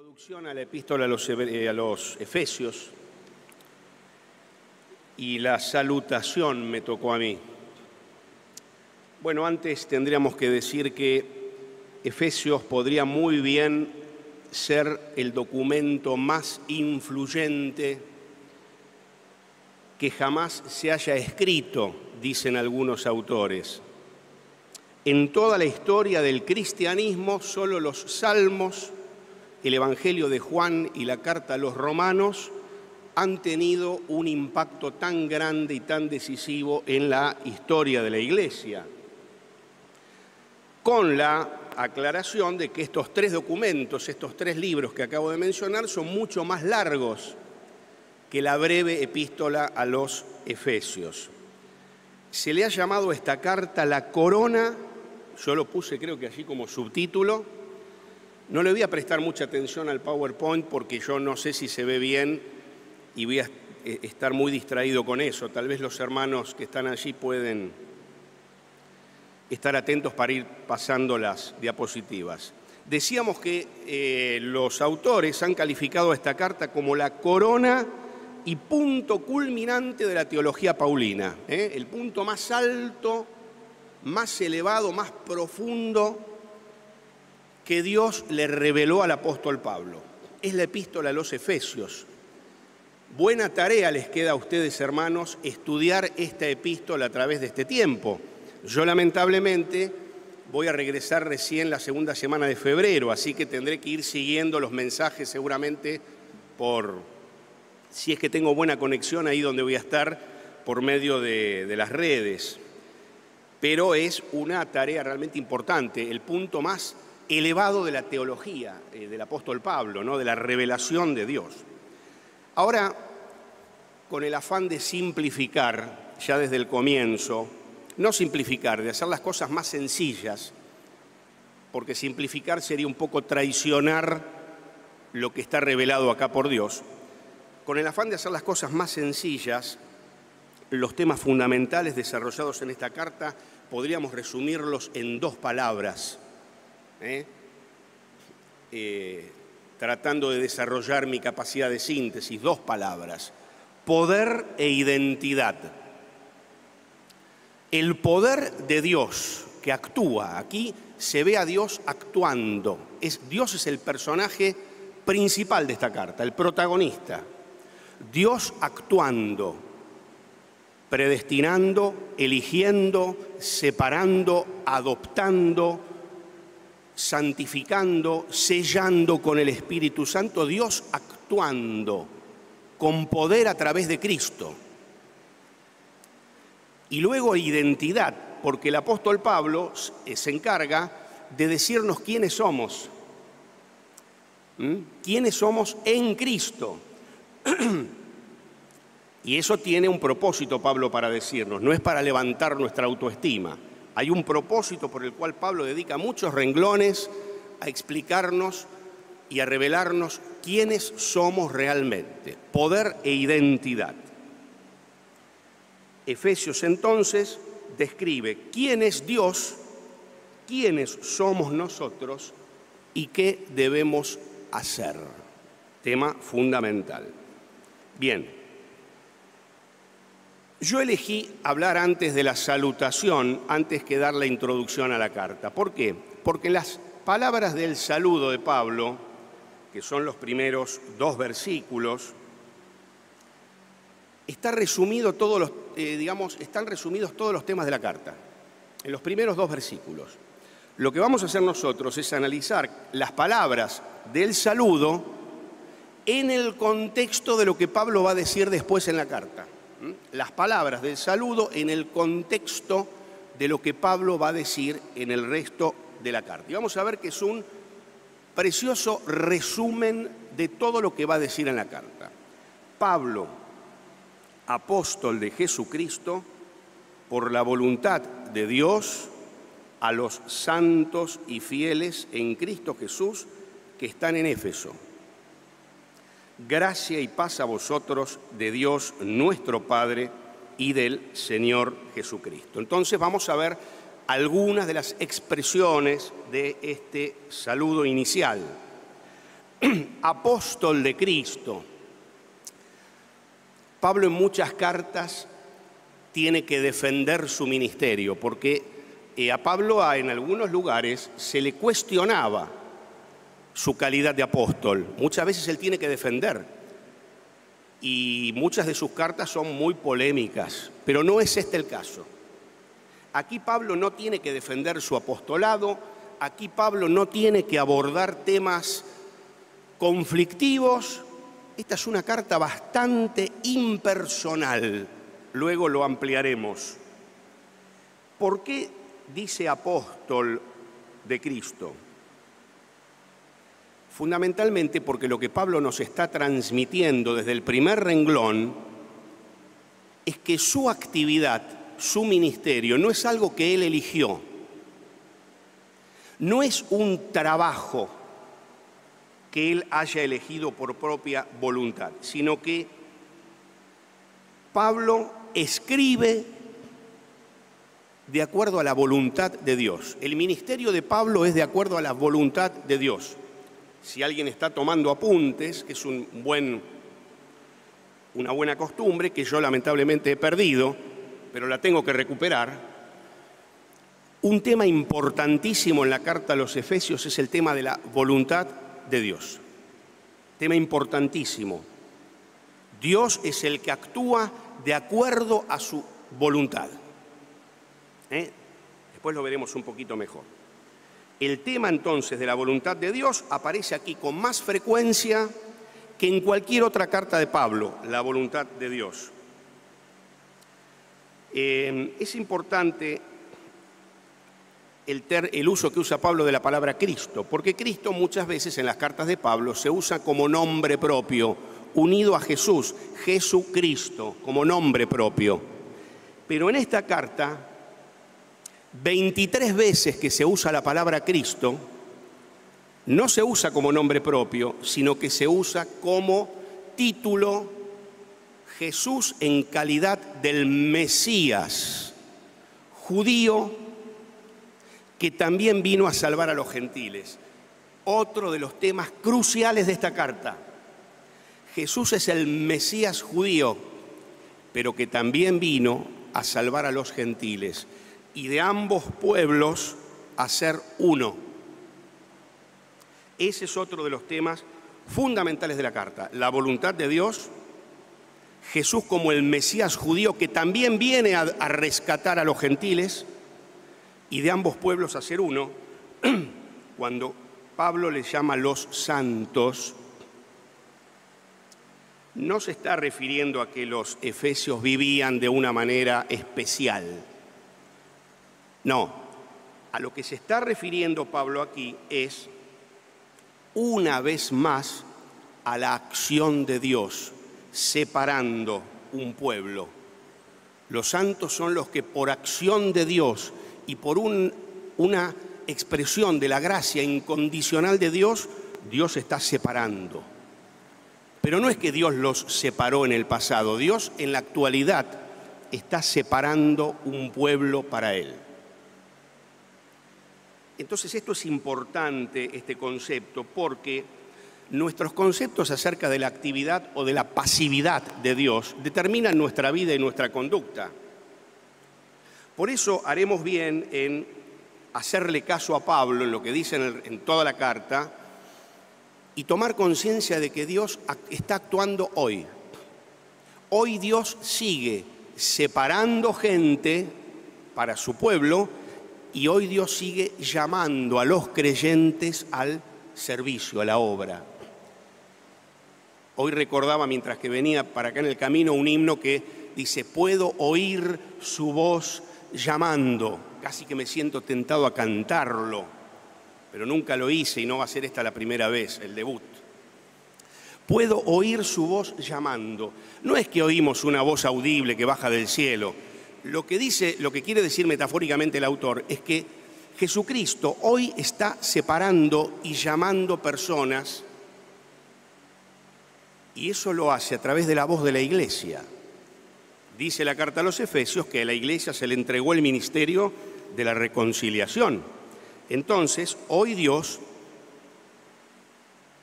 Introducción a la epístola a los Efesios, y la salutación me tocó a mí. Bueno, antes tendríamos que decir que Efesios podría muy bien ser el documento más influyente que jamás se haya escrito, dicen algunos autores. En toda la historia del cristianismo, solo los Salmos, el Evangelio de Juan y la carta a los Romanos han tenido un impacto tan grande y tan decisivo en la historia de la Iglesia, con la aclaración de que estos tres documentos, estos tres libros que acabo de mencionar, son mucho más largos que la breve epístola a los Efesios. Se le ha llamado a esta carta la corona, yo lo puse creo que allí como subtítulo. No le voy a prestar mucha atención al PowerPoint porque yo no sé si se ve bien y voy a estar muy distraído con eso. Tal vez los hermanos que están allí pueden estar atentos para ir pasando las diapositivas. Decíamos que los autores han calificado a esta carta como la corona y punto culminante de la teología paulina, el punto más alto, más elevado, más profundo que Dios le reveló al apóstol Pablo. Es la epístola a los Efesios. Buena tarea les queda a ustedes, hermanos, estudiar esta epístola a través de este tiempo. Yo, lamentablemente, voy a regresar recién la segunda semana de febrero, así que tendré que ir siguiendo los mensajes seguramente si es que tengo buena conexión ahí donde voy a estar, por medio de las redes. Pero es una tarea realmente importante, el punto más elevado de la teología del apóstol Pablo, ¿no? De la revelación de Dios. Ahora, con el afán de simplificar, ya desde el comienzo, no simplificar, de hacer las cosas más sencillas, porque simplificar sería un poco traicionar lo que está revelado acá por Dios. Con el afán de hacer las cosas más sencillas, los temas fundamentales desarrollados en esta carta podríamos resumirlos en dos palabras, tratando de desarrollar mi capacidad de síntesis, dos palabras: poder e identidad. El poder de Dios que actúa, aquí se ve a Dios actuando. Dios es el personaje principal de esta carta, el protagonista. Dios actuando, predestinando, eligiendo, separando, adoptando, santificando, sellando con el Espíritu Santo, Dios actuando con poder a través de Cristo. Y luego identidad, porque el apóstol Pablo se encarga de decirnos quiénes somos. ¿Quiénes somos en Cristo? Y eso tiene un propósito, Pablo, para decirnos, no es para levantar nuestra autoestima. Hay un propósito por el cual Pablo dedica muchos renglones a explicarnos y a revelarnos quiénes somos realmente, poder e identidad. Efesios entonces describe quién es Dios, quiénes somos nosotros y qué debemos hacer. Tema fundamental. Bien. Yo elegí hablar antes de la salutación, antes que dar la introducción a la carta. ¿Por qué? Porque las palabras del saludo de Pablo, que son los primeros dos versículos, están resumidos todos los temas de la carta, en los primeros dos versículos. Lo que vamos a hacer nosotros es analizar las palabras del saludo en el contexto de lo que Pablo va a decir después en la carta. Las palabras del saludo en el contexto de lo que Pablo va a decir en el resto de la carta. Y vamos a ver que es un precioso resumen de todo lo que va a decir en la carta. Pablo, apóstol de Jesucristo, por la voluntad de Dios, a los santos y fieles en Cristo Jesús que están en Éfeso. Gracia y paz a vosotros de Dios nuestro Padre y del Señor Jesucristo. Entonces vamos a ver algunas de las expresiones de este saludo inicial. apóstol de Cristo. Pablo en muchas cartas tiene que defender su ministerio, porque a Pablo en algunos lugares se le cuestionaba su calidad de apóstol. Muchas veces él tiene que defender, y muchas de sus cartas son muy polémicas, pero no es este el caso. Aquí Pablo no tiene que defender su apostolado, aquí Pablo no tiene que abordar temas conflictivos. Esta es una carta bastante impersonal, luego lo ampliaremos. ¿Por qué dice apóstol de Cristo? Fundamentalmente porque lo que Pablo nos está transmitiendo desde el primer renglón es que su actividad, su ministerio, no es algo que él eligió, no es un trabajo que él haya elegido por propia voluntad, sino que Pablo escribe de acuerdo a la voluntad de Dios. El ministerio de Pablo es de acuerdo a la voluntad de Dios. Si alguien está tomando apuntes, que es una buena costumbre, que yo lamentablemente he perdido, pero la tengo que recuperar, un tema importantísimo en la carta a los Efesios es el tema de la voluntad de Dios. Tema importantísimo. Dios es el que actúa de acuerdo a su voluntad. Después lo veremos un poquito mejor. El tema entonces de la voluntad de Dios aparece aquí con más frecuencia que en cualquier otra carta de Pablo, la voluntad de Dios. Es importante el uso que usa Pablo de la palabra Cristo, porque Cristo muchas veces en las cartas de Pablo se usa como nombre propio, unido a Jesús, Jesucristo, como nombre propio. Pero en esta carta, 23 veces que se usa la palabra Cristo, no se usa como nombre propio, sino que se usa como título, Jesús en calidad del Mesías, judío, que también vino a salvar a los gentiles. Otro de los temas cruciales de esta carta. Jesús es el Mesías judío, pero que también vino a salvar a los gentiles y de ambos pueblos a ser uno. Ese es otro de los temas fundamentales de la carta. La voluntad de Dios, Jesús como el Mesías judío que también viene a rescatar a los gentiles, y de ambos pueblos a ser uno. Cuando Pablo les llama los santos, no se está refiriendo a que los efesios vivían de una manera especial. No, a lo que se está refiriendo Pablo aquí es, una vez más, a la acción de Dios, separando un pueblo. Los santos son los que por acción de Dios y por una expresión de la gracia incondicional de Dios, Dios está separando. Pero no es que Dios los separó en el pasado, Dios en la actualidad está separando un pueblo para Él. Entonces esto es importante, este concepto, porque nuestros conceptos acerca de la actividad o de la pasividad de Dios determinan nuestra vida y nuestra conducta. Por eso haremos bien en hacerle caso a Pablo en lo que dice en toda la carta y tomar conciencia de que Dios está actuando hoy. Hoy Dios sigue separando gente para su pueblo y hoy Dios sigue llamando a los creyentes al servicio, a la obra. Hoy recordaba mientras que venía para acá en el camino un himno que dice: puedo oír su voz llamando. Casi que me siento tentado a cantarlo, pero nunca lo hice y no va a ser esta la primera vez, el debut. Puedo oír su voz llamando. No es que oímos una voz audible que baja del cielo. Lo que quiere decir metafóricamente el autor es que Jesucristo hoy está separando y llamando personas, y eso lo hace a través de la voz de la iglesia. Dice la carta a los Efesios que a la iglesia se le entregó el ministerio de la reconciliación. Entonces, hoy Dios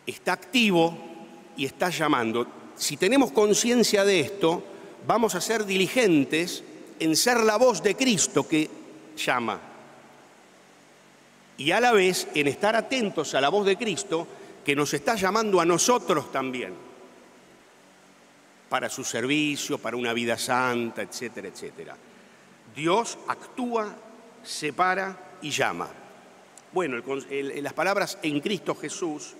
está activo y está llamando. Si tenemos conciencia de esto, vamos a ser diligentes en ser la voz de Cristo que llama. Y a la vez en estar atentos a la voz de Cristo que nos está llamando a nosotros también, para su servicio, para una vida santa, etcétera, etcétera. Dios actúa, separa y llama. Bueno, las palabras en Cristo Jesús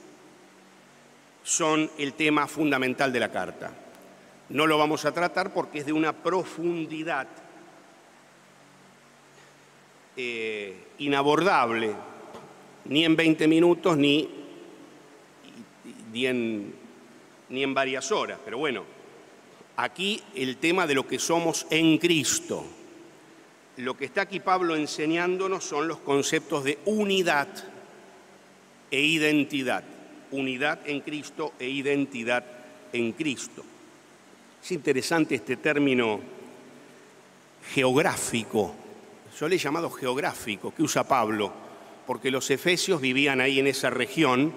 son el tema fundamental de la carta. No lo vamos a tratar porque es de una profundidad inabordable, ni en 20 minutos ni en varias horas. Pero bueno, aquí el tema de lo que somos en Cristo. Lo que está aquí Pablo enseñándonos son los conceptos de unidad e identidad. Unidad en Cristo e identidad en Cristo. Es interesante este término geográfico. Yo le he llamado geográfico, que usa Pablo, porque los efesios vivían ahí en esa región,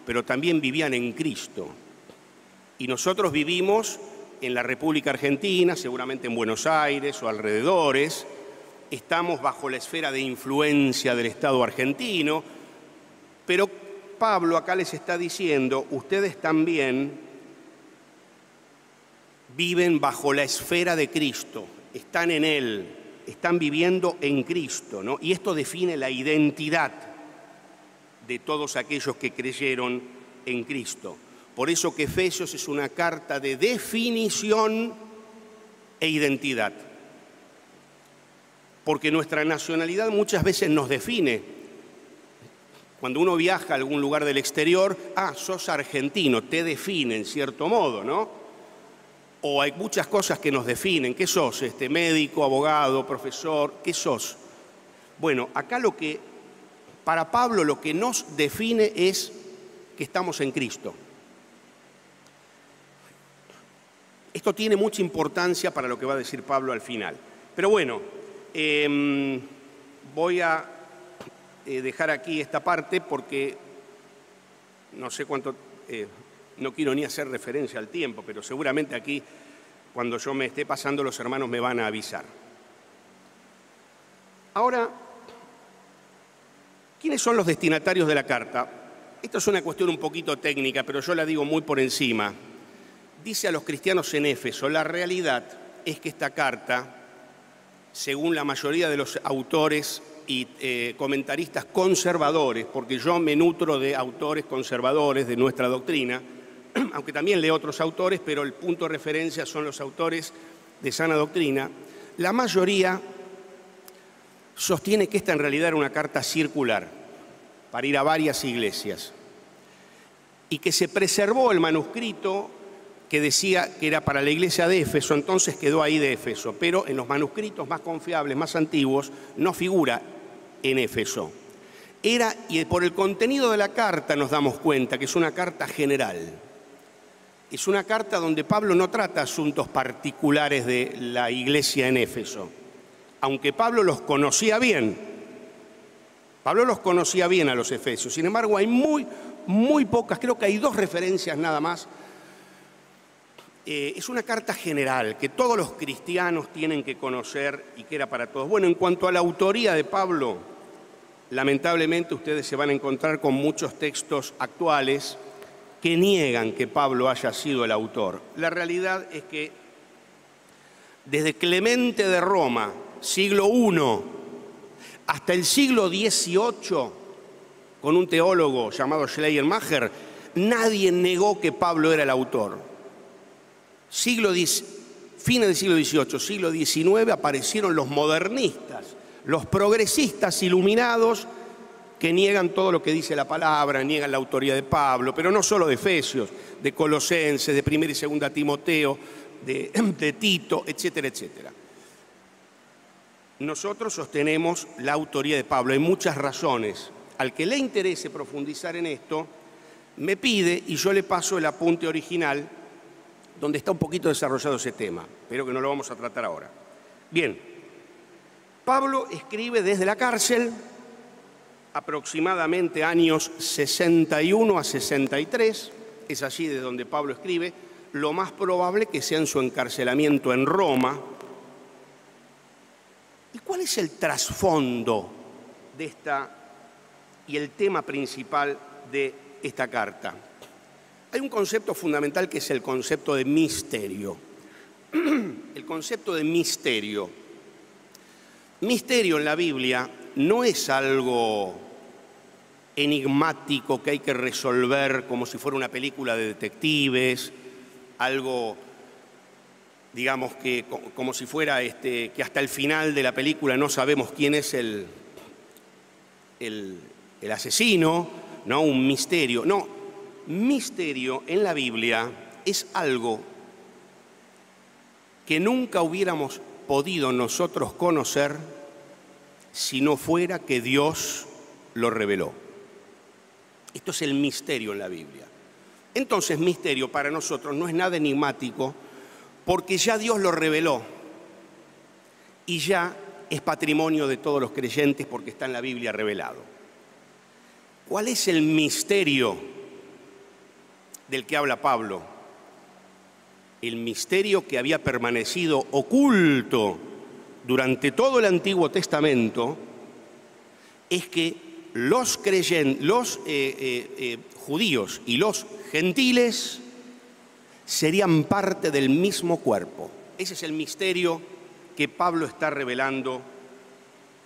pero también vivían en Cristo. Y nosotros vivimos en la República Argentina, seguramente en Buenos Aires o alrededores. Estamos bajo la esfera de influencia del Estado argentino, pero Pablo acá les está diciendo, ustedes también viven bajo la esfera de Cristo, están en Él, están viviendo en Cristo, ¿no? Y esto define la identidad de todos aquellos que creyeron en Cristo. Por eso que Efesios es una carta de definición e identidad. Porque nuestra nacionalidad muchas veces nos define. Cuando uno viaja a algún lugar del exterior, sos argentino, te define en cierto modo, ¿no? O hay muchas cosas que nos definen. ¿Qué sos? Médico, abogado, profesor, ¿qué sos? Bueno, acá para Pablo lo que nos define es que estamos en Cristo. Esto tiene mucha importancia para lo que va a decir Pablo al final. Pero bueno, voy a dejar aquí esta parte porque no sé cuánto, no quiero ni hacer referencia al tiempo, pero seguramente aquí, cuando yo me esté pasando, los hermanos me van a avisar. Ahora, ¿quiénes son los destinatarios de la carta? Esto es una cuestión un poquito técnica, pero yo la digo muy por encima. Dice a los cristianos en Éfeso, la realidad es que esta carta, según la mayoría de los autores y comentaristas conservadores, porque yo me nutro de autores conservadores de nuestra doctrina, aunque también leo otros autores, pero el punto de referencia son los autores de sana doctrina, la mayoría sostiene que esta en realidad era una carta circular para ir a varias iglesias y que se preservó el manuscrito que decía que era para la iglesia de Éfeso, entonces quedó ahí de Éfeso, pero en los manuscritos más confiables, más antiguos, no figura en Éfeso. Y por el contenido de la carta nos damos cuenta que es una carta general. Es una carta donde Pablo no trata asuntos particulares de la iglesia en Éfeso, aunque Pablo los conocía bien. Pablo los conocía bien a los efesios, sin embargo hay muy pocas, creo que hay 2 referencias nada más. Es una carta general que todos los cristianos tienen que conocer y que era para todos. Bueno, en cuanto a la autoría de Pablo, lamentablemente ustedes se van a encontrar con muchos textos actuales que niegan que Pablo haya sido el autor. La realidad es que desde Clemente de Roma, siglo I, hasta el siglo XVIII, con un teólogo llamado Schleiermacher, nadie negó que Pablo era el autor. Fines del siglo XVIII, siglo XIX, aparecieron los modernistas, los progresistas iluminados que niegan todo lo que dice la palabra, niegan la autoría de Pablo, pero no solo de Efesios, de Colosenses, de 1 y 2 Timoteo, de Tito, etcétera, etcétera. Nosotros sostenemos la autoría de Pablo. Hay muchas razones. Al que le interese profundizar en esto, me pide y yo le paso el apunte original donde está un poquito desarrollado ese tema, pero que no lo vamos a tratar ahora. Bien, Pablo escribe desde la cárcel aproximadamente años 61 a 63, es allí de donde Pablo escribe, lo más probable que sea en su encarcelamiento en Roma. ¿Y cuál es el trasfondo de esta y el tema principal de esta carta? Hay un concepto fundamental que es el concepto de misterio. El concepto de misterio. Misterio en la Biblia no es algo enigmático que hay que resolver como si fuera una película de detectives, algo, digamos, que como si fuera que hasta el final de la película no sabemos quién es el asesino, ¿no? Un misterio. No, misterio en la Biblia es algo que nunca hubiéramos podido nosotros conocer si no fuera que Dios lo reveló. Esto es el misterio en la Biblia. Entonces, misterio para nosotros no es nada enigmático porque ya Dios lo reveló y ya es patrimonio de todos los creyentes porque está en la Biblia revelado. ¿Cuál es el misterio del que habla Pablo? El misterio que había permanecido oculto durante todo el Antiguo Testamento es que los judíos y los gentiles serían parte del mismo cuerpo. Ese es el misterio que Pablo está revelando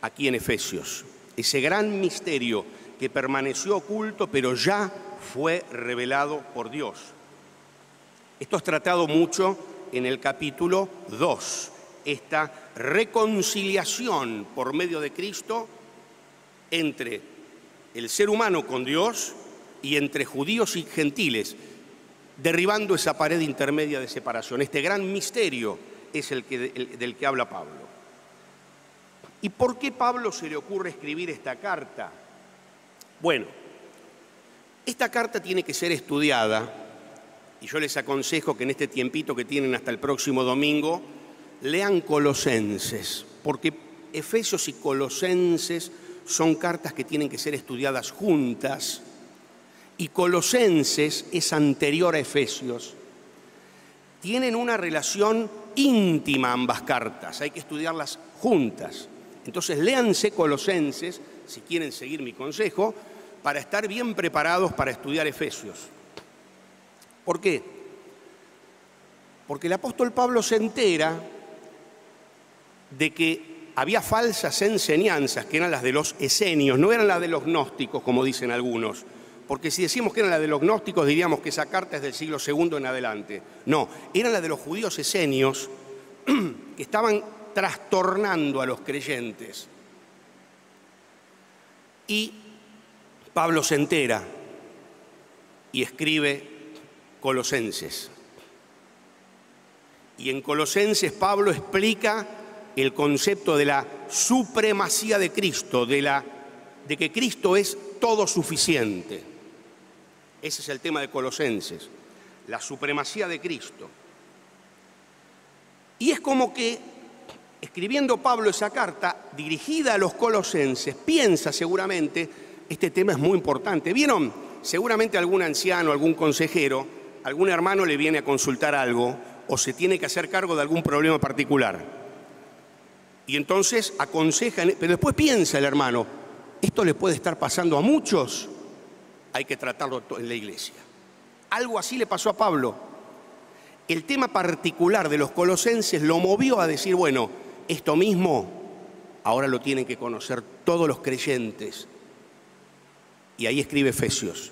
aquí en Efesios. Ese gran misterio que permaneció oculto, pero ya fue revelado por Dios. Esto es tratado mucho en el capítulo 2, esta reconciliación por medio de Cristo entre el ser humano con Dios y entre judíos y gentiles, derribando esa pared intermedia de separación. Este gran misterio es del que habla Pablo. ¿Y por qué Pablo se le ocurre escribir esta carta? Bueno, esta carta tiene que ser estudiada y yo les aconsejo que en este tiempito que tienen hasta el próximo domingo lean Colosenses, porque Efesios y Colosenses son cartas que tienen que ser estudiadas juntas y Colosenses es anterior a Efesios. Tienen una relación íntima ambas cartas, hay que estudiarlas juntas. Entonces léanse Colosenses, si quieren seguir mi consejo, para estar bien preparados para estudiar Efesios. ¿Por qué? Porque el apóstol Pablo se entera de que había falsas enseñanzas que eran las de los esenios, no eran las de los gnósticos, como dicen algunos. Porque si decimos que eran las de los gnósticos, diríamos que esa carta es del siglo II en adelante. No, eran las de los judíos esenios que estaban trastornando a los creyentes. Y Pablo se entera y escribe Colosenses. Y en Colosenses Pablo explica el concepto de la supremacía de Cristo, de que Cristo es todo suficiente. Ese es el tema de Colosenses, la supremacía de Cristo. Y es como que, escribiendo Pablo esa carta dirigida a los colosenses, piensa seguramente, este tema es muy importante. ¿Vieron? Seguramente algún anciano, algún consejero, algún hermano le viene a consultar algo o se tiene que hacer cargo de algún problema particular. Y entonces aconseja, pero después piensa el hermano, esto le puede estar pasando a muchos, hay que tratarlo en la iglesia. Algo así le pasó a Pablo. El tema particular de los colosenses lo movió a decir, bueno, esto mismo ahora lo tienen que conocer todos los creyentes. Y ahí escribe Efesios.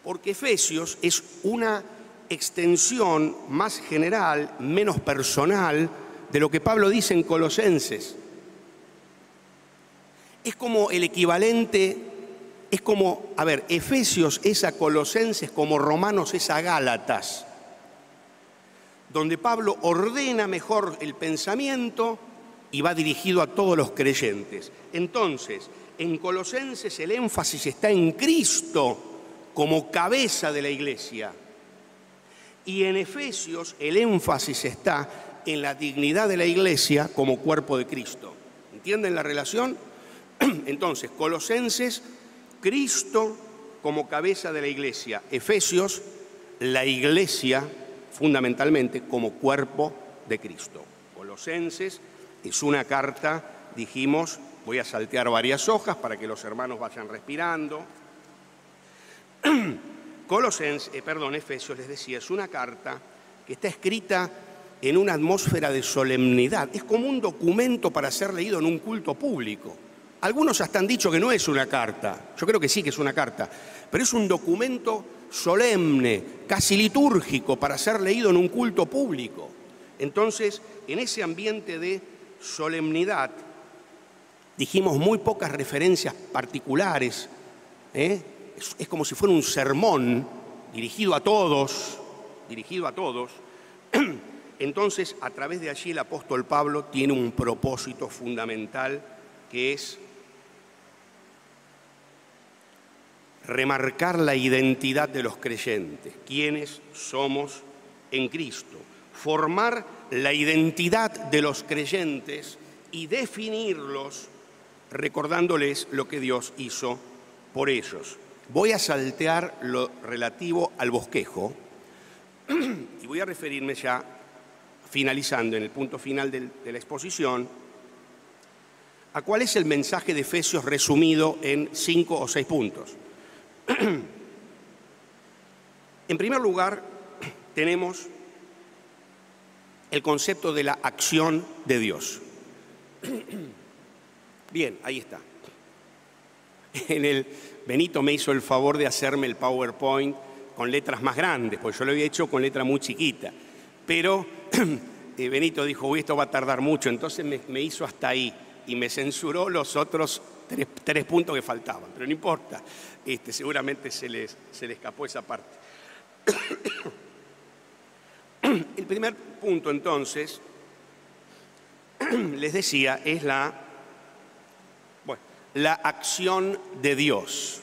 Porque Efesios es una extensión más general, menos personal, de lo que Pablo dice en Colosenses. Es como el equivalente, es como, Efesios es a Colosenses como Romanos es a Gálatas, donde Pablo ordena mejor el pensamiento y va dirigido a todos los creyentes. Entonces, en Colosenses el énfasis está en Cristo como cabeza de la iglesia. Y en Efesios el énfasis está en la dignidad de la iglesia como cuerpo de Cristo. ¿Entienden la relación? Entonces, Colosenses, Cristo como cabeza de la iglesia. Efesios, la iglesia fundamentalmente como cuerpo de Cristo. Colosenses es una carta, dijimos, voy a saltear varias hojas para que los hermanos vayan respirando. Efesios, les decía, es una carta que está escrita en una atmósfera de solemnidad. Es como un documento para ser leído en un culto público. Algunos hasta han dicho que no es una carta. Yo creo que sí que es una carta. Pero es un documento solemne, casi litúrgico, para ser leído en un culto público. Entonces, en ese ambiente de solemnidad, dijimos muy pocas referencias particulares. Es como si fuera un sermón dirigido a todos. Entonces, a través de allí el apóstol Pablo tiene un propósito fundamental que es remarcar la identidad de los creyentes, quiénes somos en Cristo, formar la identidad de los creyentes y definirlos recordándoles lo que Dios hizo por ellos. Voy a saltear lo relativo al bosquejo y voy a referirme ya, finalizando en el punto final de la exposición, a cuál es el mensaje de Efesios resumido en 5 o 6 puntos. En primer lugar, tenemos el concepto de la acción de Dios. Bien, ahí está. Benito me hizo el favor de hacerme el PowerPoint con letras más grandes, porque yo lo había hecho con letra muy chiquita. Pero Benito dijo, esto va a tardar mucho, entonces me hizo hasta ahí y me censuró los otros tres puntos que faltaban, pero no importa, seguramente se le escapó esa parte. El primer punto, entonces, les decía, es la acción de Dios.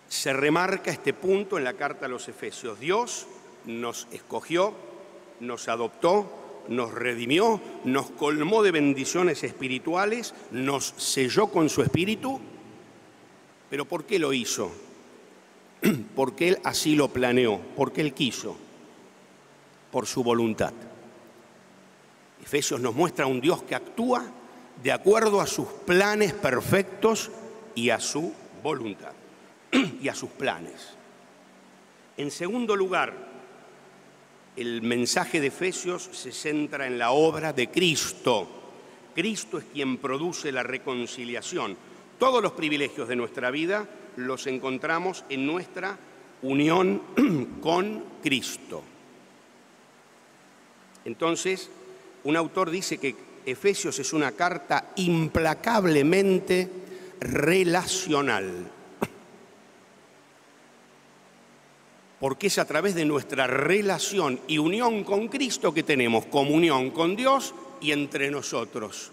Se remarca este punto en la carta a los Efesios. Dios nos escogió, nos adoptó, nos redimió, nos colmó de bendiciones espirituales, nos selló con su espíritu. ¿Pero por qué lo hizo? Porque Él así lo planeó, porque Él quiso, por su voluntad. Efesios nos muestra un Dios que actúa de acuerdo a sus planes perfectos y a su voluntad y a sus planes. En segundo lugar, el mensaje de Efesios se centra en la obra de Cristo. Cristo es quien produce la reconciliación. Todos los privilegios de nuestra vida los encontramos en nuestra unión con Cristo. Entonces, un autor dice que Efesios es una carta implacablemente relacional, porque es a través de nuestra relación y unión con Cristo que tenemos comunión con Dios y entre nosotros.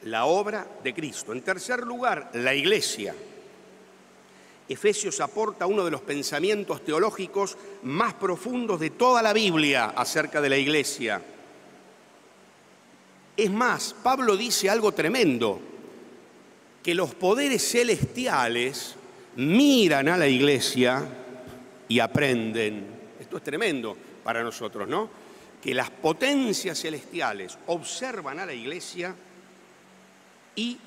La obra de Cristo. En tercer lugar, la Iglesia. Efesios aporta uno de los pensamientos teológicos más profundos de toda la Biblia acerca de la Iglesia. Es más, Pablo dice algo tremendo, que los poderes celestiales miran a la Iglesia y aprenden. Esto es tremendo para nosotros, ¿no? Que las potencias celestiales observan a la Iglesia y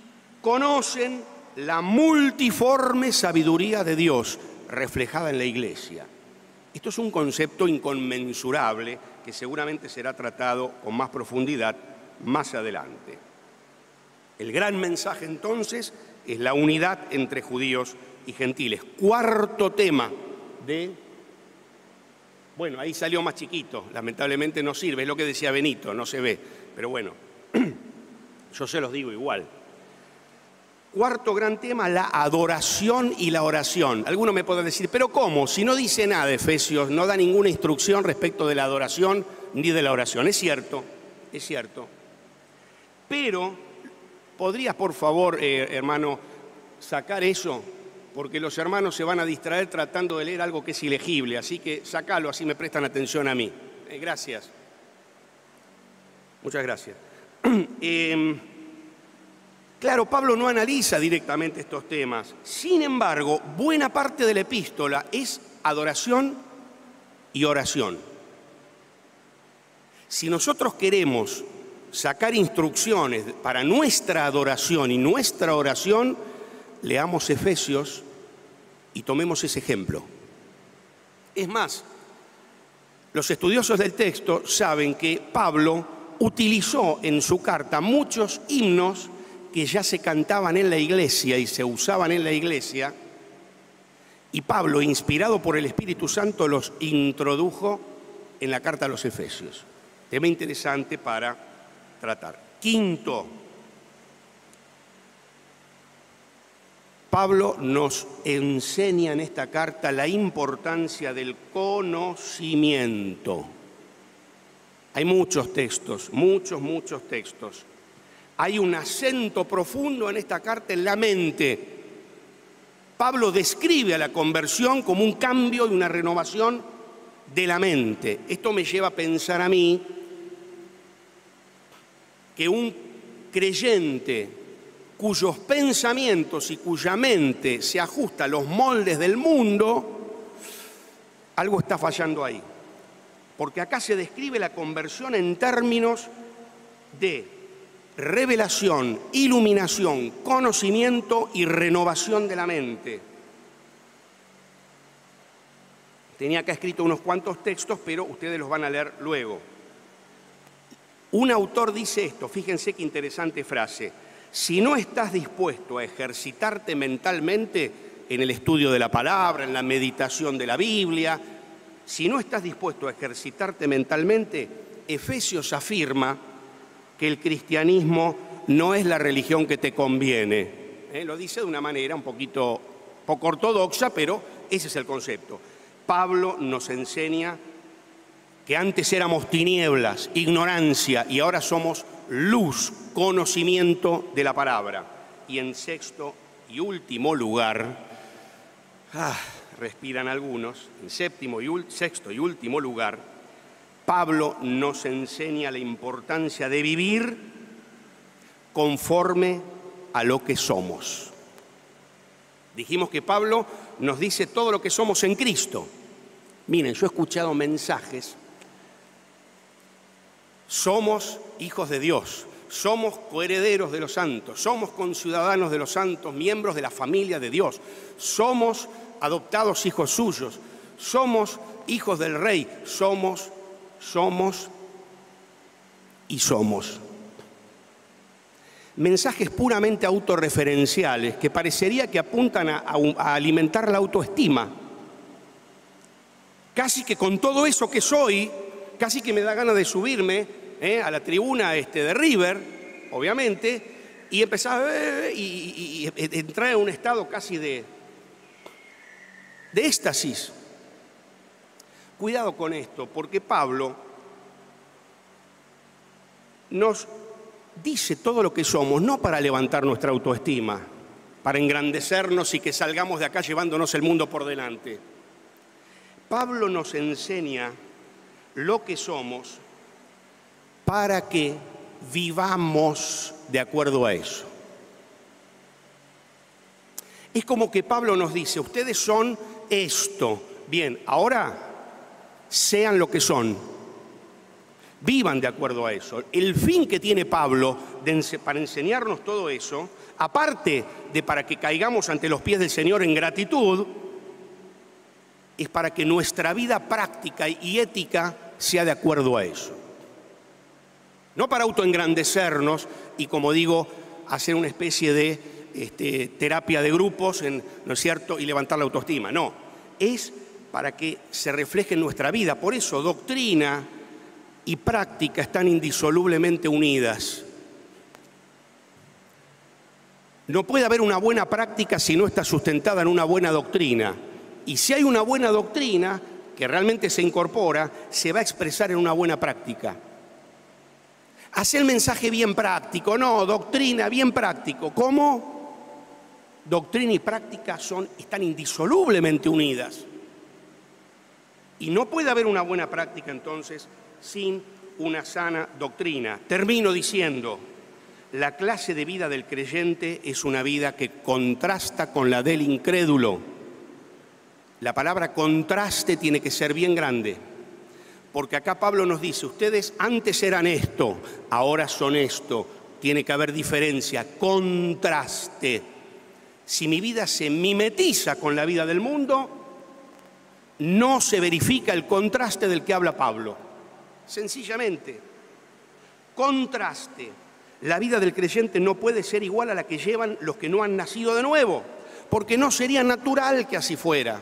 conocen la multiforme sabiduría de Dios reflejada en la Iglesia. Esto es un concepto inconmensurable que seguramente será tratado con más profundidad más adelante. El gran mensaje entonces es la unidad entre judíos y gentiles. Cuarto tema bueno, ahí salió más chiquito, lamentablemente no sirve, es lo que decía Benito, no se ve, pero bueno, yo se los digo igual. Cuarto gran tema, la adoración y la oración. Algunos me pueden decir, ¿pero cómo? Si no dice nada Efesios, no da ninguna instrucción respecto de la adoración ni de la oración. Es cierto, pero ¿podrías, por favor, hermano, sacar eso? Porque los hermanos se van a distraer tratando de leer algo que es ilegible, así que sácalo, así me prestan atención a mí. Gracias. Muchas gracias. Claro, Pablo no analiza directamente estos temas. Sin embargo, buena parte de la epístola es adoración y oración. Si nosotros queremos sacar instrucciones para nuestra adoración y nuestra oración, leamos Efesios y tomemos ese ejemplo. Es más, los estudiosos del texto saben que Pablo utilizó en su carta muchos himnos que ya se cantaban en la iglesia y se usaban en la iglesia, y Pablo, inspirado por el Espíritu Santo, los introdujo en la carta a los Efesios. Tema interesante para tratar. Quinto, Pablo nos enseña en esta carta la importancia del conocimiento. Hay muchos textos, muchos textos. Hay un acento profundo en esta carta en la mente. Pablo describe a la conversión como un cambio y una renovación de la mente. Esto me lleva a pensar a mí que un creyente cuyos pensamientos y cuya mente se ajusta a los moldes del mundo, algo está fallando ahí. Porque acá se describe la conversión en términos de revelación, iluminación, conocimiento y renovación de la mente. Tenía acá escrito unos cuantos textos, pero ustedes los van a leer luego. Un autor dice esto, fíjense qué interesante frase: si no estás dispuesto a ejercitarte mentalmente en el estudio de la palabra, en la meditación de la Biblia, si no estás dispuesto a ejercitarte mentalmente, Efesios afirma que el cristianismo no es la religión que te conviene. Lo dice de una manera un poco ortodoxa, pero ese es el concepto. Pablo nos enseña que antes éramos tinieblas, ignorancia, y ahora somos luz, conocimiento de la palabra. Y en sexto y último lugar, respiran algunos, en sexto y último lugar, Pablo nos enseña la importancia de vivir conforme a lo que somos. Dijimos que Pablo nos dice todo lo que somos en Cristo. Miren, yo he escuchado mensajes. Somos hijos de Dios, somos coherederos de los santos, somos conciudadanos de los santos, miembros de la familia de Dios, somos adoptados hijos suyos, somos hijos del Rey, somos. Mensajes puramente autorreferenciales que parecería que apuntan a alimentar la autoestima. Casi que con todo eso que soy, casi que me da ganas de subirme a la tribuna de River, obviamente, y empezar y entrar en un estado casi de éxtasis. Cuidado con esto, porque Pablo nos dice todo lo que somos, no para levantar nuestra autoestima, para engrandecernos y que salgamos de acá llevándonos el mundo por delante. Pablo nos enseña lo que somos para que vivamos de acuerdo a eso. Es como que Pablo nos dice, ustedes son esto. Bien, ahora sean lo que son. Vivan de acuerdo a eso. El fin que tiene Pablo para enseñarnos todo eso, aparte de para que caigamos ante los pies del Señor en gratitud, es para que nuestra vida práctica y ética sea de acuerdo a eso. No para autoengrandecernos y, como digo, hacer una especie de terapia de grupos, ¿no es cierto?, y levantar la autoestima. No, es para que se refleje en nuestra vida. Por eso doctrina y práctica están indisolublemente unidas. No puede haber una buena práctica si no está sustentada en una buena doctrina. Y si hay una buena doctrina que realmente se incorpora, se va a expresar en una buena práctica. Hace el mensaje bien práctico, no, doctrina bien práctico. ¿Cómo? Doctrina y práctica están indisolublemente unidas. Y no puede haber una buena práctica entonces sin una sana doctrina. Termino diciendo, la clase de vida del creyente es una vida que contrasta con la del incrédulo. La palabra contraste tiene que ser bien grande, porque acá Pablo nos dice, ustedes antes eran esto, ahora son esto. Tiene que haber diferencia, contraste. Si mi vida se mimetiza con la vida del mundo, no se verifica el contraste del que habla Pablo. Sencillamente, contraste. La vida del creyente no puede ser igual a la que llevan los que no han nacido de nuevo, porque no sería natural que así fuera.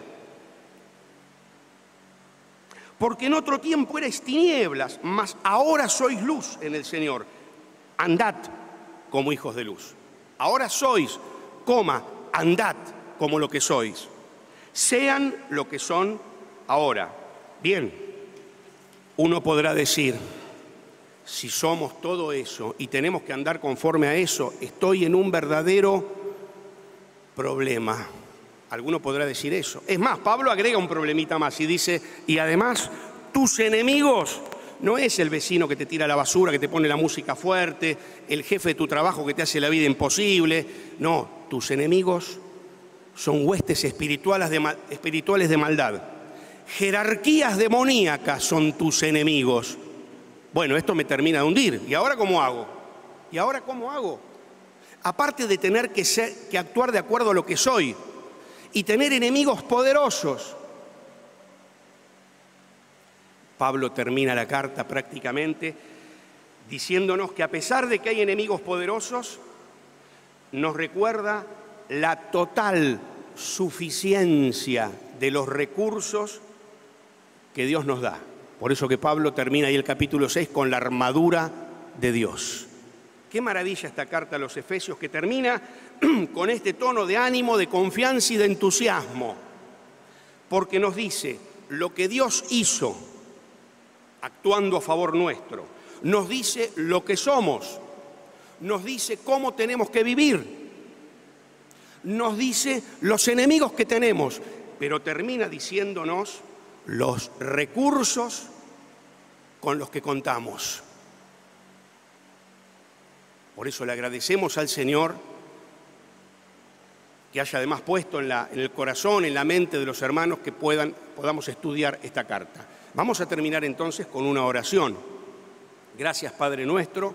Porque en otro tiempo erais tinieblas, mas ahora sois luz en el Señor. Andad como hijos de luz. Ahora sois, andad como lo que sois. Sean lo que son ahora. Bien, uno podrá decir, si somos todo eso y tenemos que andar conforme a eso, estoy en un verdadero problema. Alguno podrá decir eso. Es más, Pablo agrega un problemita más y dice, y además tus enemigos no es el vecino que te tira la basura, que te pone la música fuerte, el jefe de tu trabajo que te hace la vida imposible. No, tus enemigos son huestes espirituales de maldad. Jerarquías demoníacas son tus enemigos. Bueno, esto me termina de hundir. ¿Y ahora cómo hago? ¿Y ahora cómo hago? Aparte de tener que actuar de acuerdo a lo que soy y tener enemigos poderosos. Pablo termina la carta prácticamente diciéndonos que a pesar de que hay enemigos poderosos, nos recuerda la total suficiencia de los recursos que Dios nos da. Por eso que Pablo termina ahí el capítulo 6 con la armadura de Dios. Qué maravilla esta carta a los Efesios que termina con este tono de ánimo, de confianza y de entusiasmo. Porque nos dice lo que Dios hizo actuando a favor nuestro. Nos dice lo que somos. Nos dice cómo tenemos que vivir. Nos dice los enemigos que tenemos. Pero termina diciéndonos los recursos con los que contamos. Por eso le agradecemos al Señor que haya además puesto en el corazón, en la mente de los hermanos que podamos estudiar esta carta. Vamos a terminar entonces con una oración. Gracias, Padre nuestro,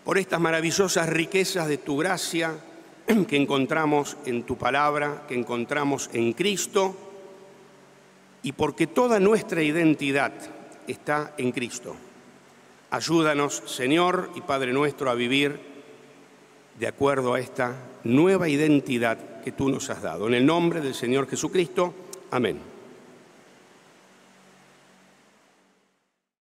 por estas maravillosas riquezas de tu gracia que encontramos en tu palabra, que encontramos en Cristo, y porque toda nuestra identidad está en Cristo. Ayúdanos, Señor y Padre nuestro, a vivir de acuerdo a esta nueva identidad que tú nos has dado. En el nombre del Señor Jesucristo, amén.